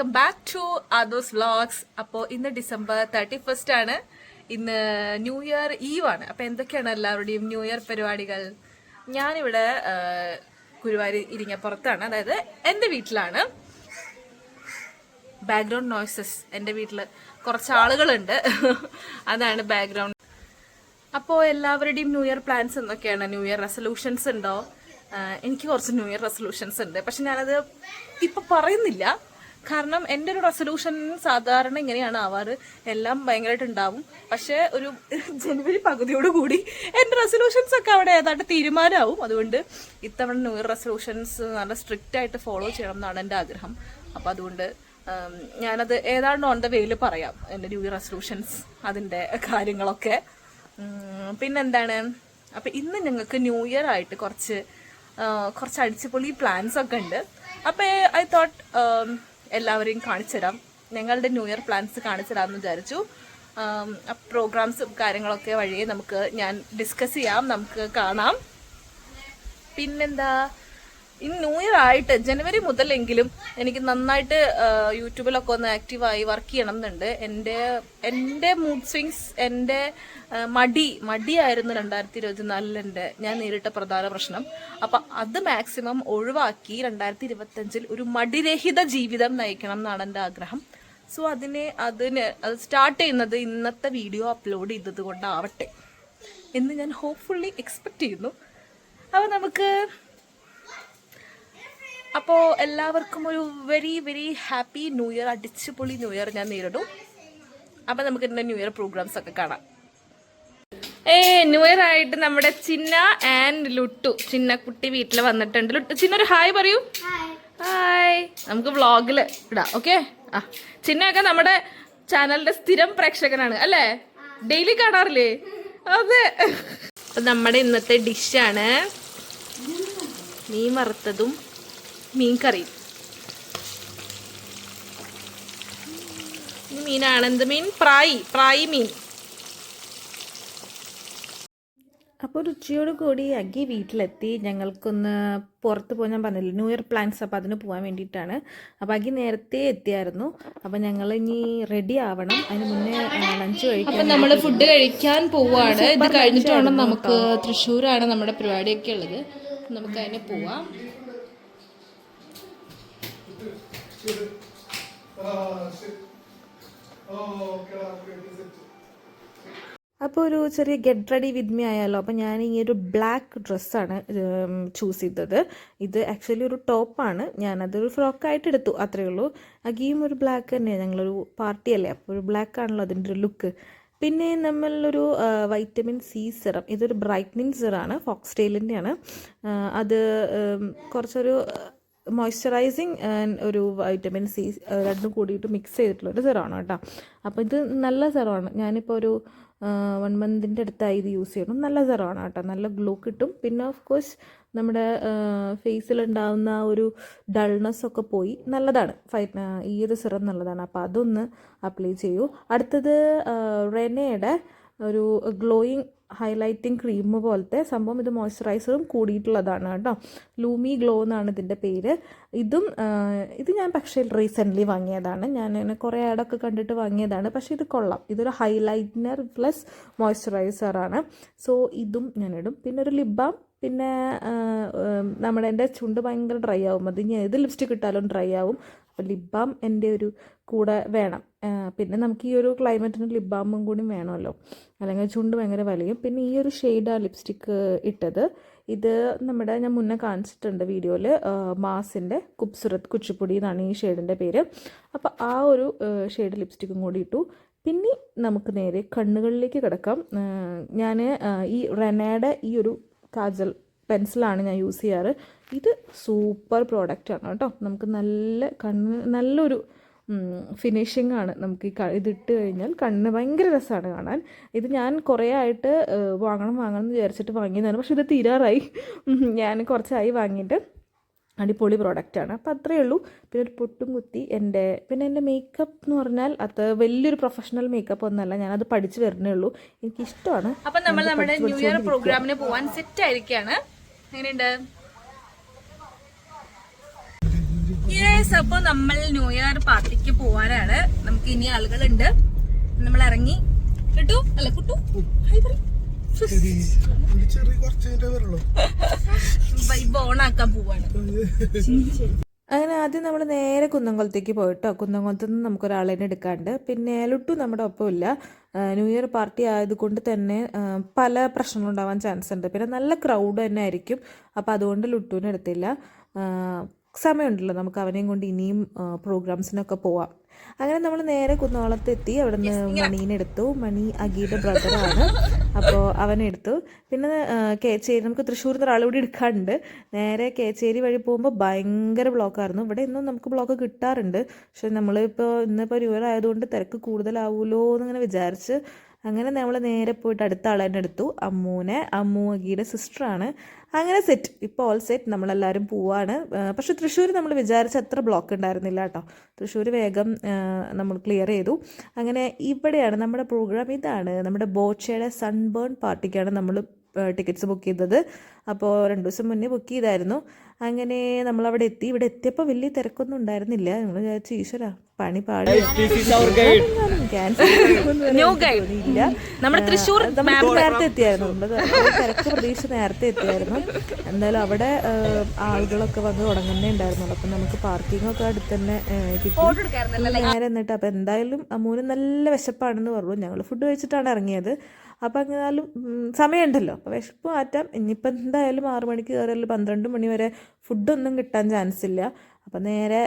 Welcome back to Aado's vlogs. അപ്പോൾ ഇന്ന് December 31 ആണ്. ഇന്ന് ന്യൂ ഇയർ ഈവ് ആണ്. അപ്പോൾ എന്തൊക്കെയാണ് എല്ലാവരുടെയും ന്യൂ ഇയർ പരിപാടികൾ? ഞാനിവിടെ ഗുരുവായൂർ ഇരിങ്ങപ്പുറത്താണ്, അതായത് എൻ്റെ വീട്ടിലാണ്. ബാക്ക്ഗ്രൗണ്ട് നോയ്സസ്, എൻ്റെ വീട്ടിൽ കുറച്ച് ആളുകളുണ്ട്, അതാണ് ബാക്ക്ഗ്രൗണ്ട്. അപ്പോൾ എല്ലാവരുടെയും ന്യൂ ഇയർ പ്ലാൻസ് എന്തൊക്കെയാണ്? ന്യൂ ഇയർ റെസൊല്യൂഷൻസ് ഉണ്ടോ? എനിക്ക് കുറച്ച് ന്യൂ ഇയർ റെസൊല്യൂഷൻസ് ഉണ്ട്, പക്ഷെ ഞാനത് ഇപ്പം പറയുന്നില്ല. കാരണം എൻ്റെ ഒരു റെസൊല്യൂഷൻ സാധാരണ ഇങ്ങനെയാണ് ആവാറ്, എല്ലാം ഭയങ്കരമായിട്ട് ഉണ്ടാവും. പക്ഷെ ഒരു ജനുവരി പകുതിയോടുകൂടി എൻ്റെ റെസൊല്യൂഷൻസ് ഒക്കെ അവിടെ ഏതാണ്ട് തീരുമാനമാവും. അതുകൊണ്ട് ഇത്തവണ ന്യൂ ഇയർ റെസൊല്യൂഷൻസ് നല്ല സ്ട്രിക്റ്റ് ആയിട്ട് ഫോളോ ചെയ്യണം എന്നാണ് എൻ്റെ ആഗ്രഹം. അപ്പം അതുകൊണ്ട് ഞാനത് ഏതാണ്ട് ഓൺ ദ വേയിൽ പറയാം, എൻ്റെ ന്യൂ ഇയർ റെസൊല്യൂഷൻസ്, അതിൻ്റെ കാര്യങ്ങളൊക്കെ. പിന്നെന്താണ്, അപ്പം ഇന്ന് ഞങ്ങൾക്ക് ന്യൂ ഇയർ ആയിട്ട് കുറച്ച് അടിച്ചുപൊളി പ്ലാൻസ് ഒക്കെ ഉണ്ട്. അപ്പോൾ ഐ തോട്ട് എല്ലാവരെയും കാണിച്ചു തരാം, ഞങ്ങളുടെ ന്യൂ ഇയർ പ്ലാൻസ് കാണിച്ചു തരാമെന്ന് വിചാരിച്ചു. പ്രോഗ്രാംസും കാര്യങ്ങളൊക്കെ വഴിയെ ഞാൻ ഡിസ്കസ് ചെയ്യാം, നമുക്ക് കാണാം. പിന്നെന്താ, ഇനി ന്യൂ ഇയർ ആയിട്ട് ജനുവരി മുതലെങ്കിലും എനിക്ക് നന്നായിട്ട് യൂട്യൂബിലൊക്കെ ഒന്ന് ആക്റ്റീവായി വർക്ക് ചെയ്യണം എന്നുണ്ട്. എൻ്റെ മൂഡ് സ്വിങ്സ്, എൻ്റെ മടിയായിരുന്നു 2024 ഞാൻ നേരിട്ട പ്രധാന പ്രശ്നം. അപ്പം അത് മാക്സിമം ഒഴിവാക്കി 2025 ഒരു മടിരഹിത ജീവിതം നയിക്കണം എന്നാണ് എൻ്റെ ആഗ്രഹം. സോ അത് സ്റ്റാർട്ട് ചെയ്യുന്നത് ഇന്നത്തെ വീഡിയോ അപ്ലോഡ് ചെയ്തത് കൊണ്ടാവട്ടെ എന്ന് ഞാൻ ഹോപ്പ്ഫുള്ളി എക്സ്പെക്ട് ചെയ്യുന്നു. അപ്പോൾ എല്ലാവർക്കും ഒരു very very happy new year, അടിച്ചുപൊളി ന്യൂ ഇയർ ഞാൻ നേരിടും. അപ്പം നമുക്ക് എൻ്റെ ന്യൂ ഇയർ പ്രോഗ്രാംസ് ഒക്കെ കാണാം. ന്യൂ ഇയർ ആയിട്ട് നമ്മുടെ ചിന്ന ആൻഡ് ലുട്ടു, ചിന്നക്കുട്ടി വീട്ടിൽ വന്നിട്ടുണ്ട്. ചിന്ന ഒരു ഹായ് പറയൂ. ഹായ്. നമുക്ക് വ്ളോഗിൽ ഇടാം, ഓക്കെ? ചിന്നയൊക്കെ നമ്മുടെ ചാനലിന്റെ സ്ഥിരം പ്രേക്ഷകനാണ് അല്ലേ? ഡെയിലി കാണാറില്ലേ? അതെ. അപ്പം നമ്മുടെ ഇന്നത്തെ ഡിഷാണ് മീൻ വറുത്തതും മീൻ കറിയും. മീനാണ്, എന്ത് മീൻ? പ്രായി മീൻ. അപ്പോൾ രുചിയോട് കൂടി അഗ്ഗി വീട്ടിലെത്തി. ഞങ്ങൾക്കൊന്ന് പുറത്ത് പോകാൻ, ഞാൻ പറഞ്ഞില്ല ന്യൂ ഇയർ പ്ലാൻസ്, അപ്പോൾ അതിന് പോകാൻ വേണ്ടിയിട്ടാണ്. അപ്പോൾ അഗ്ഗി നേരത്തെ എത്തിയായിരുന്നു. അപ്പോൾ ഞങ്ങൾ ഇനി റെഡി ആവണം, അതിന് മുന്നേ ലഞ്ച് കഴിക്കാം. അപ്പം നമ്മൾ ഫുഡ് കഴിക്കാൻ പോവുകയാണ്. ഇത് കഴിഞ്ഞിട്ട് വേണം നമുക്ക്, തൃശ്ശൂരാണ് നമ്മുടെ പരിപാടിയൊക്കെ ഉള്ളത്, നമുക്ക് അതിന് പോവാം. അപ്പോൾ ഒരു ചെറിയ ഗെറ്റ് റെഡി വിത്ത് മീ ആയാലോ. അപ്പോൾ ഞാൻ ഈ ഒരു ബ്ലാക്ക് ഡ്രസ്സാണ് ചൂസ് ചെയ്തത്. ഇത് ആക്ച്വലി ഒരു ടോപ്പാണ്, ഞാനതൊരു ഫ്രോക്കായിട്ട് എടുത്തു, അത്രയേ ഉള്ളൂ. അഗിയും ഒരു ബ്ലാക്ക് തന്നെയാണ്, ഞങ്ങളൊരു പാർട്ടിയല്ലേ, അപ്പോൾ ഒരു ബ്ലാക്ക് ആണല്ലോ അതിൻ്റെ ഒരു ലുക്ക്. പിന്നെ നമ്മളൊരു വൈറ്റമിൻ സി സിറം, ഇതൊരു ബ്രൈറ്റനിങ് സിറാണ്, ഫോക്സ്ടെയിലിൻ്റെയാണ്. അത് കുറച്ചൊരു മോയ്സ്ചറൈസിങ് ഒരു വൈറ്റമിൻ സി രണ്ടും കൂടിയിട്ട് മിക്സ് ചെയ്തിട്ടുള്ളൊരു സിറമാണ് കേട്ടോ. അപ്പോൾ ഇത് നല്ല സിറമാണ്, ഞാനിപ്പോൾ ഒരു 1 മന്തിൻ്റെ അടുത്തായി ഇത് യൂസ് ചെയ്യണം. നല്ല സിറമാണ് കേട്ടോ, നല്ല ഗ്ലോ കിട്ടും. പിന്നെ ഓഫ് കോഴ്സ് നമ്മുടെ ഫേസിലുണ്ടാകുന്ന ഒരു ഡൾനെസ് ഒക്കെ പോയി, നല്ലതാണ് ഈ ഒരു സിറം, നല്ലതാണ്. അപ്പോൾ അതൊന്ന് അപ്ലൈ ചെയ്യൂ. അടുത്തത് റെനയുടെ ഒരു ഗ്ലോയിങ് ഹൈലൈറ്റിംഗ് ക്രീം പോലത്തെ സംഭവം, ഇത് മോയ്സ്ചറൈസറും കൂടിയിട്ടുള്ളതാണ് കേട്ടോ. ലൂമി ഗ്ലോ എന്നാണ് ഇതിൻ്റെ പേര്. ഇത് ഞാൻ പക്ഷേ റീസെൻ്റ്ലി വാങ്ങിയതാണ്, ഞാൻ കുറേ ആഡൊക്കെ കണ്ടിട്ട് വാങ്ങിയതാണ്. പക്ഷേ ഇത് കൊള്ളാം, ഇതൊരു ഹൈലൈറ്റ്നർ പ്ലസ് മോയ്സ്ചറൈസറാണ്. സോ ഇതും ഞാനിടും. പിന്നെ ഒരു ലിപ് ബാം, പിന്നെ എൻ്റെ ചുണ്ട് ഭയങ്കര ഡ്രൈ ആവും, അത് ഞാൻ ഏത് ലിപ്സ്റ്റിക് ഇട്ടാലും ഡ്രൈ ആവും. അപ്പോൾ ലിപ് ബാം എൻ്റെ ഒരു കൂടെ വേണം. പിന്നെ നമുക്ക് ഈ ഒരു ക്ലൈമറ്റിന് ലിപ് ബാമും കൂടി വേണമല്ലോ, അല്ലെങ്കിൽ ചുണ്ട് ഭയങ്കര വലിയും. പിന്നെ ഈ ഒരു ഷെയ്ഡാണ് ലിപ്സ്റ്റിക്ക് ഇട്ടത്. ഇത് ഞാൻ മുന്നേ കാണിച്ചിട്ടുണ്ട് വീഡിയോയിൽ, മാസിൻ്റെ ഖൂബ്സൂരത് കുച്ചിപ്പുടി എന്നാണ് ഈ ഷെയ്ഡിൻ്റെ പേര്. അപ്പോൾ ആ ഒരു ഷെയ്ഡ് ലിപ്സ്റ്റിക്കും കൂടി ഇട്ടു. പിന്നെ നമുക്ക് നേരെ കണ്ണുകളിലേക്ക് കിടക്കാം. ഞാൻ ഈ റെനയുടെ ഈ ഒരു കാജൽ പെൻസിലാണ് ഞാൻ യൂസ് ചെയ്യാറ്. ഇത് സൂപ്പർ പ്രോഡക്റ്റാണ് കേട്ടോ, നമുക്ക് നല്ലൊരു ഫിനിഷിംഗ് ആണ്. നമുക്ക് ഇതിട്ട് കഴിഞ്ഞാൽ കണ്ണ് ഭയങ്കര രസമാണ് കാണാൻ. ഇത് ഞാൻ കുറേ ആയിട്ട് വാങ്ങണം എന്ന് വിചാരിച്ചിട്ട് വാങ്ങിയതാണ്, പക്ഷെ ഇത് തീരാറായി. ഞാൻ കുറച്ചായി വാങ്ങിയിട്ട്. അടിപൊളി പ്രോഡക്റ്റാണ്. അപ്പോൾ അത്രയേ ഉള്ളൂ. പിന്നെ ഒരു പൊട്ടും കുത്തി പിന്നെ എൻ്റെ മേക്കപ്പ് എന്ന് പറഞ്ഞാൽ അത് വലിയൊരു പ്രൊഫഷണൽ മേക്കപ്പ് ഒന്നുമല്ല, ഞാനത് പഠിച്ചു വരുന്നേ ഉള്ളൂ, എനിക്കിഷ്ടമാണ്. അപ്പം നമ്മൾ നമ്മുടെ ന്യൂ ഇയർ പ്രോഗ്രാമിന് പോകാൻ സെറ്റ് ആയിരിക്കുകയാണ്. എങ്ങനെയുണ്ട്? അപ്പൊ നമ്മൾ ന്യൂ ഇയർ പാർട്ടിക്ക് പോവാനാണ്. നമുക്ക് ഇനി ആളുകളുണ്ട്. നമ്മൾ ഇറങ്ങി. കിട്ടു അല്ല കുട്ടു വൈബ് ഓണാക്കാൻ പോവാണ്. അങ്ങനെ ആദ്യം നമ്മൾ നേരെ കുന്നംകുളത്തേക്ക് പോയിട്ടോ. കുന്നംകുളത്ത് നിന്ന് നമുക്കൊരാളെ എടുക്കാണ്ട്. പിന്നെ ലുട്ടു നമ്മുടെ ഒപ്പമില്ല. ന്യൂ ഇയർ പാർട്ടി ആയതുകൊണ്ട് തന്നെ പല പ്രശ്നങ്ങളുണ്ടാവാൻ ചാൻസ് ഉണ്ട്. പിന്നെ നല്ല ക്രൗഡ് തന്നെ ആയിരിക്കും. അപ്പോൾ അതുകൊണ്ട് ലുട്ടുവിനെ എടുത്തില്ല. സമയമുണ്ടല്ലോ, നമുക്ക് അവനെയും കൊണ്ട് ഇനിയും പ്രോഗ്രാംസിനൊക്കെ പോവാം. അങ്ങനെ നമ്മൾ നേരെ കുന്നോളത്തെത്തി. അവിടെ നിന്ന് മണീനെടുത്തു. മണി അഗിയുടെ ബ്രദറാണ്, അപ്പോൾ അവനെടുത്തു. പിന്നെ കേച്ചേരി, നമുക്ക് തൃശ്ശൂരിൽ നിന്ന് ഒരാൾ കൂടി എടുക്കാറുണ്ട്. നേരെ കേച്ചേരി വഴി പോകുമ്പോൾ ഭയങ്കര ബ്ലോക്കായിരുന്നു. ഇവിടെ ഇന്നും നമുക്ക് ബ്ലോക്ക് കിട്ടാറുണ്ട്. പക്ഷെ നമ്മളിപ്പോൾ ഇന്നിപ്പോൾ ന്യൂ ഇയർ ആയതുകൊണ്ട് തിരക്ക് കൂടുതലാവുമല്ലോ എന്നിങ്ങനെ വിചാരിച്ച് അങ്ങനെ നമ്മൾ നേരെ പോയിട്ട് അടുത്ത ആളെ തന്നെ എടുത്തു. അമ്മു അഗിയുടെ സിസ്റ്ററാണ്. അങ്ങനെ സെറ്റ്, ഇപ്പോൾ ഓൾ സെറ്റ്, നമ്മളെല്ലാവരും പോവാണ്. പക്ഷെ തൃശ്ശൂർ നമ്മൾ വിചാരിച്ച അത്ര ബ്ലോക്ക് ഉണ്ടായിരുന്നില്ല കേട്ടോ. തൃശ്ശൂർ വേഗം നമ്മൾ ക്ലിയർ ചെയ്തു. അങ്ങനെ ഇവിടെയാണ് നമ്മുടെ പ്രോഗ്രാം. ഇതാണ് നമ്മുടെ ബോച്ചയുടെ സൺബേൺ പാർട്ടിക്കാണ് നമ്മൾ ടിക്കറ്റ്സ് ബുക്ക് ചെയ്തത്. അപ്പോൾ 2 ദിവസം മുന്നേ ബുക്ക് ചെയ്തായിരുന്നു. അങ്ങനെ നമ്മളവിടെ എത്തി. ഇവിടെ എത്തിയപ്പോൾ വലിയ തിരക്കൊന്നും ഉണ്ടായിരുന്നില്ല. നമ്മൾ വിചാരിച്ചു ഈശ്വര പണി പാടി നേരത്തെ എത്തിയായിരുന്നു. തിരക്ക് പ്രതീക്ഷ നേരത്തെ എത്തിയായിരുന്നു. എന്തായാലും അവിടെ ആളുകളൊക്കെ വന്ന് തുടങ്ങുന്നേ ഉണ്ടായിരുന്നുള്ളൂ. അപ്പം നമുക്ക് പാർക്കിംഗ് ഒക്കെ അടുത്ത് തന്നെ കിട്ടി. നേരെ എന്നിട്ട് അപ്പം എന്തായാലും അമ്മൂന് നല്ല വിശപ്പാണെന്ന് പറഞ്ഞു. ഞങ്ങൾ ഫുഡ് കഴിച്ചിട്ടാണ് ഇറങ്ങിയത്. അപ്പം അങ്ങനാലും സമയമുണ്ടല്ലോ, അപ്പോൾ വിശപ്പ് മാറ്റാം. ഇനിയിപ്പോൾ എന്തായാലും 6 മണിക്ക് കയറിയാലും 12 മണി വരെ ഫുഡൊന്നും കിട്ടാൻ ചാൻസ് ഇല്ല. അപ്പം നേരെ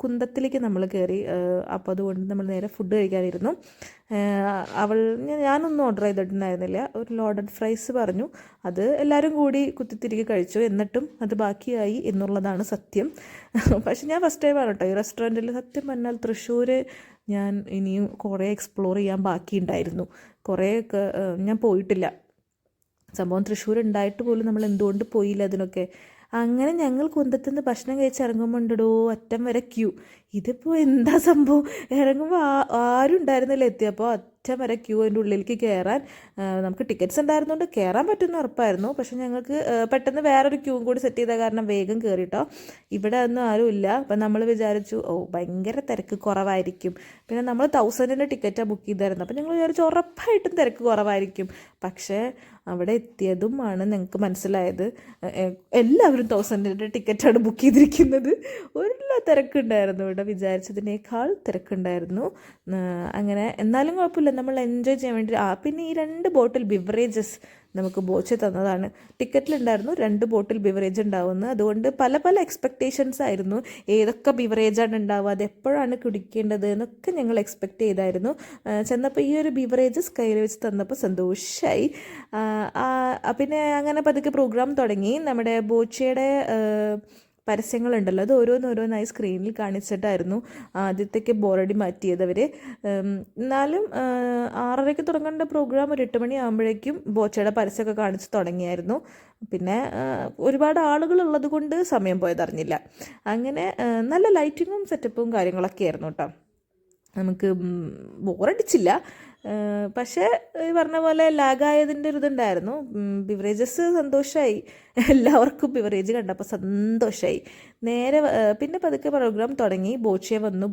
കുന്തത്തിലേക്ക് നമ്മൾ കയറി. അപ്പോൾ അതുകൊണ്ട് നമ്മൾ നേരെ ഫുഡ് കഴിക്കാനിരുന്നു. ഞാനൊന്നും ഓർഡർ ചെയ്തിട്ടുണ്ടായിരുന്നില്ല. ഒരു ലോഡഡ് ഫ്രൈസ് പറഞ്ഞു. അത് എല്ലാവരും കൂടി കുത്തിത്തിരികെ കഴിച്ചു. എന്നിട്ടും അത് ബാക്കിയായി എന്നുള്ളതാണ് സത്യം. പക്ഷെ ഞാൻ ഫസ്റ്റ് ടൈമാണ് കേട്ടോ ഈ റെസ്റ്റോറൻറ്റിൽ. സത്യം പറഞ്ഞാൽ തൃശ്ശൂർ ഞാൻ ഇനിയും കുറേ എക്സ്പ്ലോർ ചെയ്യാൻ ബാക്കിയുണ്ടായിരുന്നു. കുറേയൊക്കെ ഞാൻ പോയിട്ടില്ല. സംഭവം തൃശ്ശൂർ ഉണ്ടായിട്ട് പോലും നമ്മൾ എന്തുകൊണ്ട് പോയില്ല അതിനൊക്കെ. അങ്ങനെ ഞങ്ങൾ കുന്തത്തുനിന്ന് ഭക്ഷണം കഴിച്ച് ഇറങ്ങുമ്പോൾ ഉണ്ടോ അറ്റം വരെ ക്യൂ. ഇതിപ്പോൾ എന്താ സംഭവം, ഇറങ്ങുമ്പോൾ ആരും ഉണ്ടായിരുന്നില്ല. എത്തിയപ്പോൾ അറ്റം വരെ ക്യൂ. അതിൻ്റെ ഉള്ളിലേക്ക് കയറാൻ നമുക്ക് ടിക്കറ്റ്സ് ഉണ്ടായിരുന്നുകൊണ്ട് കയറാൻ പറ്റുമെന്ന് ഉറപ്പായിരുന്നു. പക്ഷെ ഞങ്ങൾക്ക് പെട്ടെന്ന് വേറൊരു ക്യൂ കൂടി സെറ്റ് ചെയ്ത കാരണം വേഗം കയറിട്ടോ. ഇവിടെ ഒന്നും ആരും ഇല്ല. അപ്പം നമ്മൾ വിചാരിച്ചു ഭയങ്കര തിരക്ക് കുറവായിരിക്കും. പിന്നെ നമ്മൾ 1000-ൻ്റെ ടിക്കറ്റാണ് ബുക്ക് ചെയ്തായിരുന്നു. അപ്പം ഞങ്ങൾ വിചാരിച്ചു ഉറപ്പായിട്ടും തിരക്ക് കുറവായിരിക്കും. പക്ഷേ അവിടെ എത്തിയതുമാണ് ഞങ്ങൾക്ക് മനസ്സിലായത് എല്ലാവരും 1000-ൻ്റെ ടിക്കറ്റാണ് ബുക്ക് ചെയ്തിരിക്കുന്നത്. ഒരു തിരക്കുണ്ടായിരുന്നു. ഇവിടെ വിചാരിച്ചതിനേക്കാൾ തിരക്കുണ്ടായിരുന്നു. അങ്ങനെ എന്നാലും കുഴപ്പമില്ല, നമ്മൾ എൻജോയ് ചെയ്യാൻ വേണ്ടി. പിന്നെ ഈ 2 ബോട്ടിൽ ബിവറേജസ് നമുക്ക് ബോച്ച് തന്നതാണ്. ടിക്കറ്റിലുണ്ടായിരുന്നു 2 ബോട്ടിൽ ബിവറേജ് ഉണ്ടാവുന്നത്. അതുകൊണ്ട് പല പല എക്സ്പെക്റ്റേഷൻസ് ആയിരുന്നു. ഏതൊക്കെ ബിവറേജാണ് ഉണ്ടാവുക, അത് എപ്പോഴാണ് കുടിക്കേണ്ടത് എന്നൊക്കെ ഞങ്ങൾ എക്സ്പെക്റ്റ് ചെയ്തായിരുന്നു. ചെന്നപ്പോൾ ഈ ഒരു ബിവറേജസ് കയ്യിൽ വെച്ച് തന്നപ്പോൾ സന്തോഷമായി. പിന്നെ അങ്ങനെ പതുക്കെ പ്രോഗ്രാം തുടങ്ങി. നമ്മുടെ ബോച്ചയുടെ പരസ്യങ്ങളുണ്ടല്ലോ, അത് ഓരോന്നോരോന്നായി സ്ക്രീനിൽ കാണിച്ചിട്ടായിരുന്നു ആദ്യത്തേക്ക് ബോറടി മാറ്റിയത് അവർ. എന്നാലും 6:30-ക്ക് തുടങ്ങേണ്ട പ്രോഗ്രാം ഒരു 8 മണി ആകുമ്പോഴേക്കും ബോച്ചയുടെ പരസ്യമൊക്കെ കാണിച്ച് തുടങ്ങിയായിരുന്നു. പിന്നെ ഒരുപാട് ആളുകളുള്ളത് കൊണ്ട് സമയം പോയതറിഞ്ഞില്ല. അങ്ങനെ നല്ല ലൈറ്റിങ്ങും സെറ്റപ്പും കാര്യങ്ങളൊക്കെ ആയിരുന്നു കേട്ടോ. നമുക്ക് ബോറടിച്ചില്ല. പക്ഷേ ഈ പറഞ്ഞ പോലെ ലാഗായതിൻ്റെ ഒരു ഇതുണ്ടായിരുന്നു. ബിവറേജസ് സന്തോഷമായി, എല്ലാവർക്കും ബിവറേജ് കണ്ടപ്പോൾ സന്തോഷമായി. നേരെ പിന്നെ പതുക്കെ പ്രോഗ്രാം തുടങ്ങി. ബോച്ചെ വന്നു.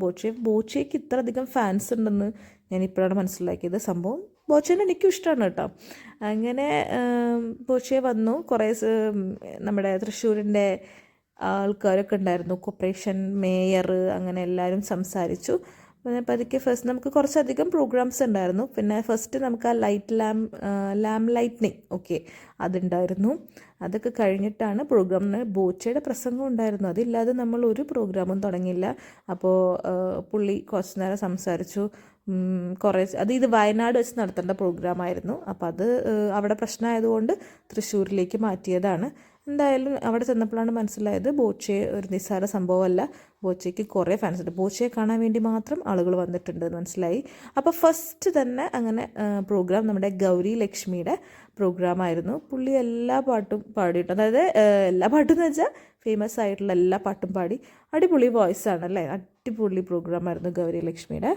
ബോച്ചയ്ക്ക് ഇത്ര അധികം ഫാൻസ് ഉണ്ടെന്ന് ഞാനിപ്പോഴാണ് മനസ്സിലാക്കിയത്. സംഭവം ബോച്ചേനെ എനിക്കും ഇഷ്ടമാണ് കേട്ടോ. അങ്ങനെ ബോച്ചെ വന്നു. കുറേ നമ്മുടെ തൃശ്ശൂരിൻ്റെ ആൾക്കാരൊക്കെ ഉണ്ടായിരുന്നു, കോർപ്പറേഷൻ മേയർ, അങ്ങനെ എല്ലാവരും സംസാരിച്ചു. പിന്നെ പതുക്കെ ഫസ്റ്റ് നമുക്ക് കുറച്ചധികം പ്രോഗ്രാംസ് ഉണ്ടായിരുന്നു. പിന്നെ ഫസ്റ്റ് നമുക്ക് ആ ലാമ്പ് ലൈറ്റ്നിങ് അതുണ്ടായിരുന്നു. അതൊക്കെ കഴിഞ്ഞിട്ടാണ് പ്രോഗ്രാമിന് ബോച്ചയുടെ പ്രസംഗം ഉണ്ടായിരുന്നു. അതില്ലാതെ നമ്മൾ ഒരു പ്രോഗ്രാമും തുടങ്ങിയില്ല. അപ്പോൾ പുള്ളി കുറച്ച് നേരം സംസാരിച്ചു. ഇത് വയനാട് വെച്ച് നടത്തേണ്ട പ്രോഗ്രാമായിരുന്നു. അപ്പോൾ അത് അവിടെ പ്രശ്നമായതുകൊണ്ട് തൃശ്ശൂരിലേക്ക് മാറ്റിയതാണ്. എന്തായാലും അവിടെ ചെന്നപ്പോഴാണ് മനസ്സിലായത് ബോച്ചെ ഒരു നിസ്സാര സംഭവമല്ല. ബോച്ചയ്ക്ക് കുറേ ഫാൻസ് ഉണ്ട്. ബോച്ചയെ കാണാൻ വേണ്ടി മാത്രം ആളുകൾ വന്നിട്ടുണ്ട് മനസ്സിലായി. അപ്പോൾ ഫസ്റ്റ് തന്നെ അങ്ങനെ പ്രോഗ്രാം നമ്മുടെ ഗൗരി ലക്ഷ്മിയുടെ പ്രോഗ്രാമായിരുന്നു. പുള്ളി എല്ലാ പാട്ടും പാടിയിട്ടു. അതായത് എല്ലാ പാട്ടും എന്ന് വെച്ചാൽ ഫേമസ് ആയിട്ടുള്ള എല്ലാ പാട്ടും പാടി. അടിപൊളി വോയിസ് ആണല്ലേ. അടിപൊളി പ്രോഗ്രാമായിരുന്നു ഗൗരി ലക്ഷ്മിയുടെ.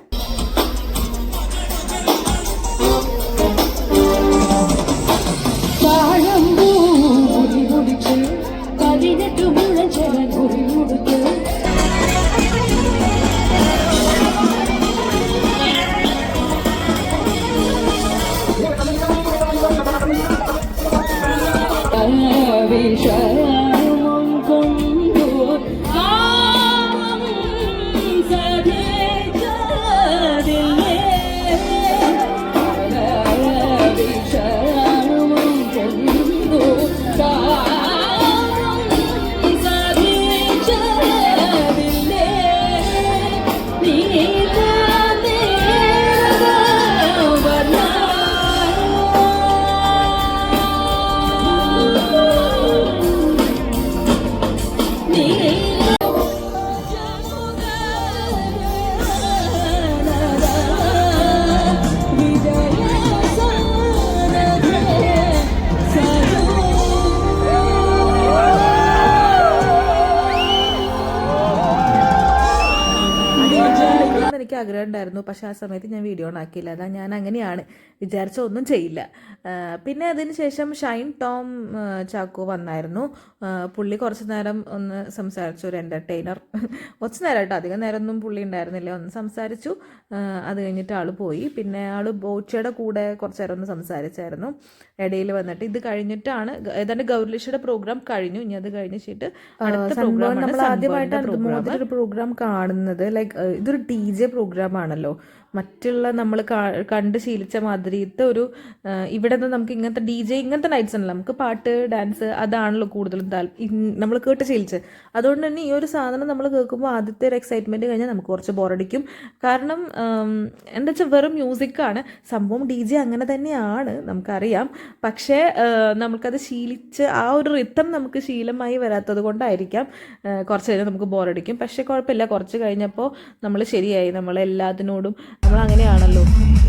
എനിക്ക് ആഗ്രഹം ഉണ്ടായിരുന്നു, പക്ഷെ ആ സമയത്ത് ഞാൻ വീഡിയോ ആക്കിയില്ല. അതാ ഞാൻ അങ്ങനെയാണ്, വിചാരിച്ച ഒന്നും ചെയ്യില്ല. പിന്നെ അതിന് ശേഷം ഷൈൻ ടോം ചാക്കോ വന്നായിരുന്നു. പുള്ളി കുറച്ച് നേരം ഒന്ന് സംസാരിച്ചു, ഒരു എൻ്റർടൈനർ. കുറച്ച് നേരം കേട്ടോ, അധികം നേരമൊന്നും പുള്ളി ഉണ്ടായിരുന്നില്ല. ഒന്ന് സംസാരിച്ചു, അത് കഴിഞ്ഞിട്ട് ആൾ പോയി. പിന്നെ ആൾ ബോച്ചയുടെ കൂടെ കുറച്ച് നേരം ഒന്ന് സംസാരിച്ചായിരുന്നു ഇടയിൽ വന്നിട്ട്. ഇത് കഴിഞ്ഞിട്ടാണ് ഏതാണ്ട് ഗൗരിലിഷയുടെ പ്രോഗ്രാം കഴിഞ്ഞു. ഇനി അത് കഴിഞ്ഞിട്ട് അടുത്ത പ്രോഗ്രാം നമ്മൾ ആദ്യമായിട്ടാണ് ഒരു പ്രോഗ്രാം കാണുന്നത്. ലൈക്ക് ഇതൊരു DJ പ്രോഗ്രാം ആണല്ലോ. മറ്റുള്ള നമ്മൾ കണ്ട് ശീലിച്ച മാതിരിത്തെ ഒരു ഇവിടെ നിന്ന് നമുക്ക് ഇങ്ങനത്തെ DJ ഇങ്ങനത്തെ നൈറ്റ്സ് ഉണ്ടല്ലോ, നമുക്ക് പാട്ട് ഡാൻസ് അതാണല്ലോ കൂടുതലും നമ്മൾ കേട്ട് ശീലിച്ച്. അതുകൊണ്ട് തന്നെ ഈ ഒരു സാധനം നമ്മൾ കേൾക്കുമ്പോൾ ആദ്യത്തെ ഒരു എക്സൈറ്റ്മെൻറ്റ് കഴിഞ്ഞാൽ നമുക്ക് കുറച്ച് ബോറടിക്കും. കാരണം എന്താ വെച്ചാൽ വെറും മ്യൂസിക്കാണ് സംഭവം. DJ അങ്ങനെ തന്നെയാണ് നമുക്കറിയാം. പക്ഷേ നമുക്കത് ശീലിച്ച് ആ ഒരു റിത്തം നമുക്ക് ശീലമായി വരാത്തത് കൊണ്ടായിരിക്കാം കുറച്ച് കഴിഞ്ഞാൽ നമുക്ക് ബോറടിക്കും. പക്ഷേ കുഴപ്പമില്ല, കുറച്ച് കഴിഞ്ഞപ്പോൾ നമ്മൾ ശരിയായി. നമ്മളെല്ലാത്തിനോടും നമ്മൾ അങ്ങനെയാണല്ലോ,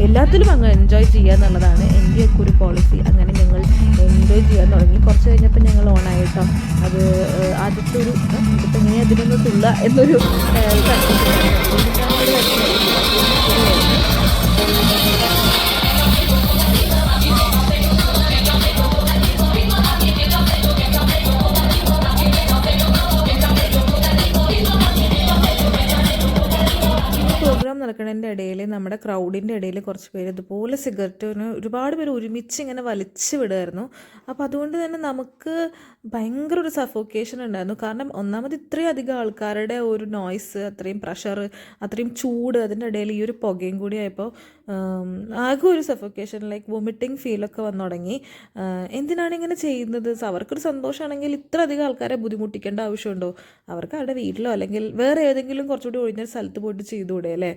എല്ലാത്തിലും അങ്ങ് എൻജോയ് ചെയ്യുക എന്നുള്ളതാണ് എൻ്റെയൊക്കെ ഒരു പോളിസി. അങ്ങനെ ഞങ്ങൾ എൻജോയ് ചെയ്യാൻ തുടങ്ങി. കുറച്ച് കഴിഞ്ഞപ്പോൾ ഞങ്ങൾ ഓണായിട്ടോ. അത് ആദ്യത്തെ ഒരു ഇതിപ്പോൾ എങ്ങനെയാണ് അതിനൊന്ന് തുള്ള എന്നൊരു നടക്കുന്നതിൻ്റെ ഇടയിൽ നമ്മുടെ ക്രൗഡിൻ്റെ ഇടയിൽ കുറച്ച് പേര് ഇതുപോലെ സിഗരറ്റിന് ഒരുപാട് പേര് ഒരുമിച്ച് ഇങ്ങനെ വലിച്ചു വിടുമായിരുന്നു. അപ്പോൾ അതുകൊണ്ട് തന്നെ നമുക്ക് ഭയങ്കര ഒരു സഫോക്കേഷൻ ഉണ്ടായിരുന്നു. കാരണം ഒന്നാമത് ഇത്രയും അധികം ആൾക്കാരുടെ ഒരു നോയ്സ്, അത്രയും പ്രഷർ, അത്രയും ചൂട്, അതിൻ്റെ ഇടയിൽ ഈ ഒരു പുകയും കൂടി ആയപ്പോൾ ആകെ ഒരു സഫോക്കേഷൻ, ലൈക്ക് വൊമിറ്റിംഗ് ഫീലൊക്കെ വന്നു തുടങ്ങി. എന്തിനാണ് ഇങ്ങനെ ചെയ്യുന്നത്? അവർക്കൊരു സന്തോഷമാണെങ്കിൽ ഇത്ര അധികം ആൾക്കാരെ ബുദ്ധിമുട്ടിക്കേണ്ട ആവശ്യമുണ്ടോ? അവർക്ക് അവരുടെ വീട്ടിലോ അല്ലെങ്കിൽ വേറെ ഏതെങ്കിലും കുറച്ചുകൂടി ഒഴിഞ്ഞ സ്ഥലത്ത് പോയിട്ട് ചെയ്തുകൂടെ അല്ലേ?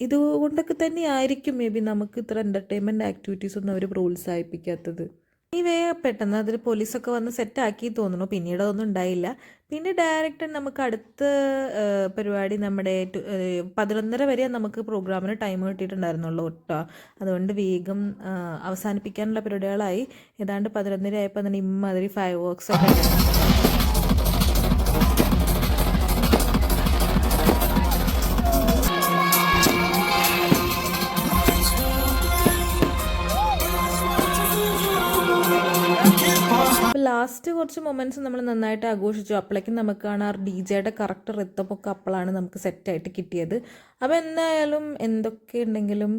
ഇതുകൊണ്ടൊക്കെ തന്നെ ആയിരിക്കും മേ ബി നമുക്ക് ഇത്ര എൻ്റർടൈൻമെൻറ്റ് ആക്ടിവിറ്റീസ് ഒന്നും അവർ പ്രോത്സാഹിപ്പിക്കാത്തത്. പെട്ടെന്ന് അതിൽ പോലീസൊക്കെ വന്ന് സെറ്റാക്കി തോന്നുന്നു. പിന്നീട് അതൊന്നും ഉണ്ടായില്ല. പിന്നെ ഡയറക്റ്റ് നമുക്ക് അടുത്ത പരിപാടി നമ്മുടെ 11:30 വരെ നമുക്ക് പ്രോഗ്രാമിന് ടൈം കിട്ടിയിട്ടുണ്ടായിരുന്നുള്ളൂ കേട്ടോ. അതുകൊണ്ട് വേഗം അവസാനിപ്പിക്കാനുള്ള പരിപാടികളായി. ഏതാണ്ട് 11:30 ആയപ്പോൾ തന്നെ ഇമ്മാതിരി ഫയർ വർക്ക്സ് ഒക്കെ ലാസ്റ്റ് കുറച്ച് മൊമെൻറ്റ്സ് നമ്മൾ നന്നായിട്ട് ആഘോഷിച്ചു. അപ്പോഴേക്കും നമുക്കാണ് ആ DJയുടെ കറക്റ്റ് റിത്തമൊക്കെ അപ്പോഴാണ് നമുക്ക് സെറ്റായിട്ട് കിട്ടിയത്. അപ്പോൾ എന്തായാലും എന്തൊക്കെ ഉണ്ടെങ്കിലും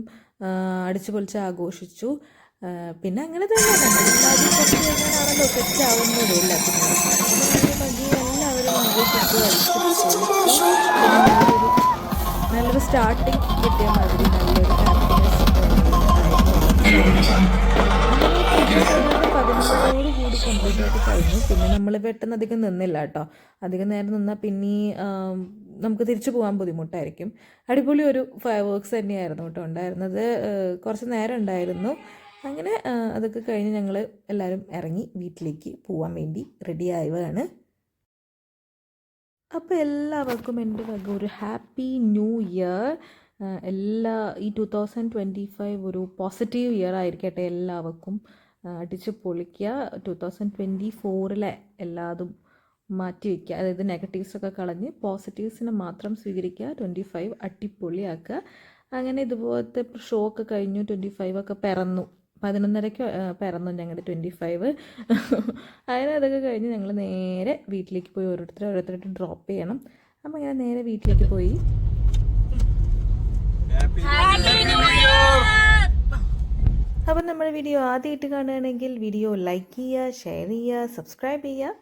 അടിച്ചു പൊളിച്ച് ആഘോഷിച്ചു. പിന്നെ അങ്ങനെ തന്നെ കുറച്ച് കഴിഞ്ഞാണല്ലോ സെറ്റ് ആവുന്നത് എല്ലാത്തിനും. എല്ലാവരും ആഘോഷിച്ചു, നല്ലൊരു സ്റ്റാർട്ടിങ് കിട്ടിയ മാതിരി നല്ലൊരു ഹാപ്പിനെസ് 11:00 കൂടി കംപ്ലീറ്റ് ആയിട്ട് കഴിഞ്ഞു. പിന്നെ നമ്മൾ പെട്ടെന്ന് അധികം നിന്നില്ല കേട്ടോ. അധികം നേരം നിന്നാൽ പിന്നെ നമുക്ക് തിരിച്ചു പോകാൻ ബുദ്ധിമുട്ടായിരിക്കും. അടിപൊളി ഒരു ഫയർ വർക്ക്സ് തന്നെയായിരുന്നു കേട്ടോ ഉണ്ടായിരുന്നത്. കുറച്ച് നേരം ഉണ്ടായിരുന്നു. അങ്ങനെ അതൊക്കെ കഴിഞ്ഞ് ഞങ്ങൾ എല്ലാവരും ഇറങ്ങി വീട്ടിലേക്ക് പോകാൻ വേണ്ടി റെഡി ആവുകയാണ്. അപ്പോൾ എല്ലാവർക്കും എൻ്റെ വക ഒരു ഹാപ്പി ന്യൂ ഇയർ. ഈ 2025 ഒരു പോസിറ്റീവ് ഇയർ ആയിരിക്കട്ടെ എല്ലാവർക്കും. അടിച്ച് പൊളിക്കുക. 2024 എല്ലാതും മാറ്റി വയ്ക്കുക. അതായത് നെഗറ്റീവ്സൊക്കെ കളഞ്ഞ് പോസിറ്റീവ്സിനെ മാത്രം സ്വീകരിക്കുക. 25 അടിപൊളിയാക്കുക. അങ്ങനെ ഇതുപോലത്തെ ഷോ ഒക്കെ കഴിഞ്ഞു. 25 ഒക്കെ പിറന്നു. 11:30 പിറന്നു ഞങ്ങളുടെ 25. അങ്ങനെ അതൊക്കെ കഴിഞ്ഞ് ഞങ്ങൾ നേരെ വീട്ടിലേക്ക് പോയി ഓരോരുത്തരായിട്ട് ഡ്രോപ്പ് ചെയ്യണം. അപ്പോൾ അങ്ങനെ നേരെ വീട്ടിലേക്ക് പോയി. അപ്പോൾ നമ്മുടെ വീഡിയോ ആദ്യമായിട്ട് കാണുകയാണെങ്കിൽ വീഡിയോ ലൈക്ക് ചെയ്യുക, ഷെയർ ചെയ്യുക, സബ്സ്ക്രൈബ് ചെയ്യുക.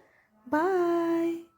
ബൈ.